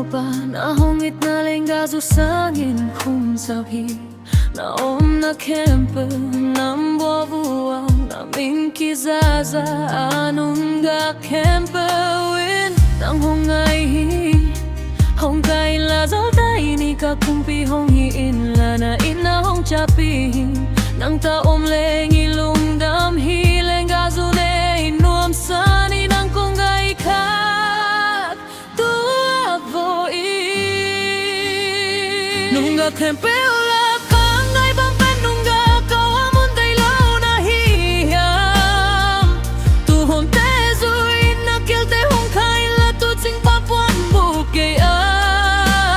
pa nahongit na lenggazo sangin kung sahi naom na kempe nambovuang naming kizaza anong ga kempe win nang hongay hongkay la zao tay ni ka kumpi hong hiin la na ina hong chapi nang taom leng ilung dam hi lenggazo ne inuam sani nang konggay kat tuavo nunga kempe ola kangay bampen nunga kawamun daylaw na hiyam tuhon tezuin na kilte hong kaila tutsing papuan bukay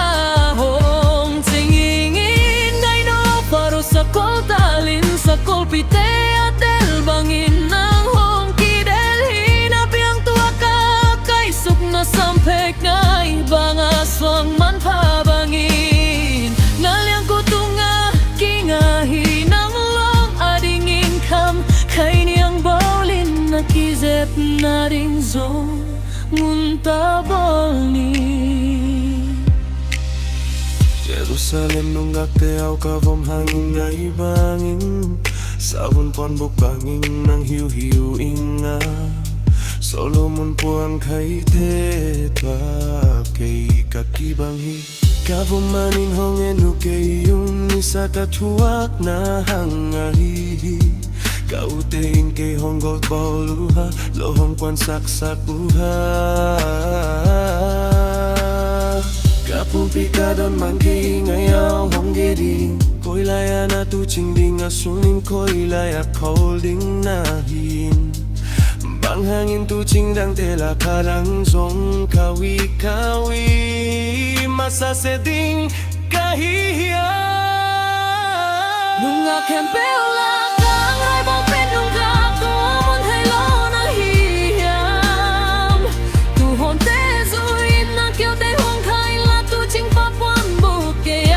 ahong singingin ngay no paro sa koltalin sa kolpite at elbangin ng hong kidel hinabiang tuwa ka kaisok na sampek ngay bangaswang man pabangin ngalyang ko tunga kingahi ng long ading income kay niyang bawlin na kizet na ring zong nguntabol ni Jerusalem nung gakteaw ka vom hangin nga ibangin Sabon pon bukbangin ng hiu-hiu inga Solomon po ang kaitetwa kay kakibanghi Kavom manin hongen ukay yung isa katuwak na hangahi Kautein kay honggot bauluha lohong kwan saksak buha Kapumpi ka doon man kay ngayaw hong giring Koilaya na tu chingding asunin koilaya holding nahin Banghangin tu chingdang tela karang zong kawi-kawi Masa seding kahihiya nunga kempe ola kangay bampen nunga kawamun daylaw na hiyam tuhon tezuin na kilte hong kaila tutsing papuan bukay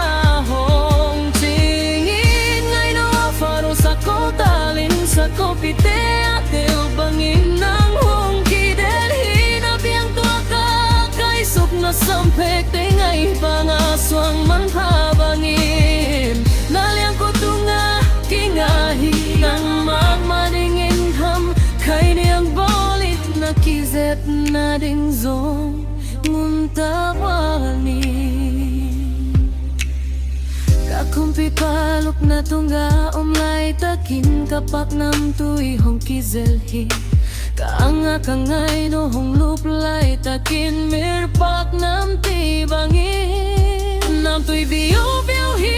ahong tingin ngay no faro sa koltalin sa kopite at elbangin ng hong kidel hinabiang tuwa ka kaisok na sampek tingay pangaswang man pabangin nalyang ko tunga kingahi ng magmadingin ham kay niyang bolit na kizet na ding zong nguntawani kakumpi palok na tunga umlay takin kapak nam tuy hong kizelhi kaanga kangay no hong luplay takin mirpak nam tibangin nam tuy biyo-biyo hi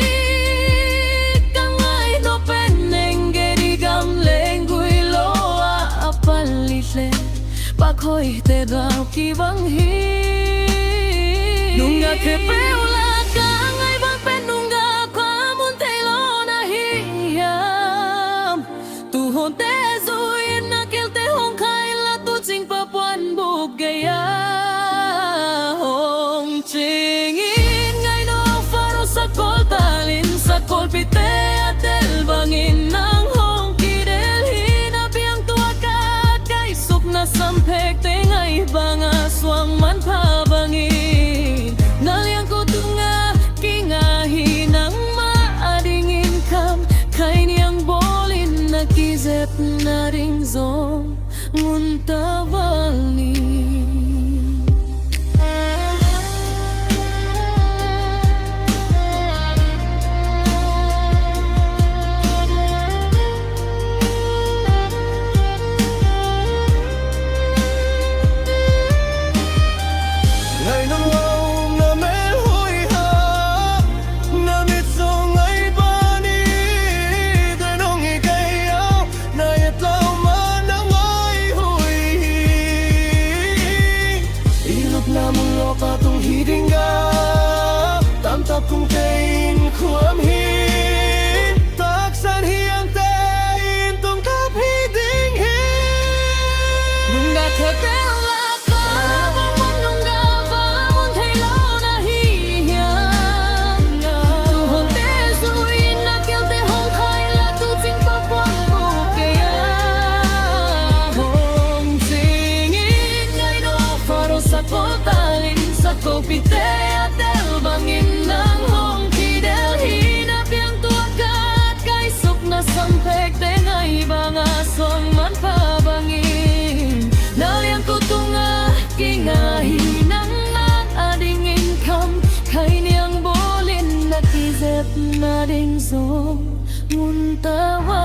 kangay no peneng gerigam lengguy loa apalitle pakhoy te daw kibanghi nunga kepe ula kangay bampen nunga kawamun daylaw na hiyam tuhon tezuin na kilte hong kaila tutsing papuan bukay ahong tingin ngay no faro sa koltalin sa kolpite at elbangin ng hong kidel hinabiang tuwa ka kaisok na sampek tingay bangaswang man pabangin nalyang ko tunga kingahi ng maading income kay niyang bolin na kizet na ring zong nguntawali Ngay nang wow na mel huy ha Namit song ay bani Ganong ikayaw Na itlaw man ang ay huy Ilog na mong katong hiding ka Tamtap kong kain kuam hin Taksan hiyang tayin tong kapiding hin nunga kepe ola kawamun nunga kawamun daylaw na hiyam tuhon tezuin na kilte hong kaila tutsing papuan bukay ahong tingin ngay no faro sa koltalin pite atel bangin ng hong kidel hinap yang tuakat kay sok na sampek tengay bangasong man pabangin nalyang kutunga kingahi ng ading income kay niyang bolin nakizep na ding so nguntawa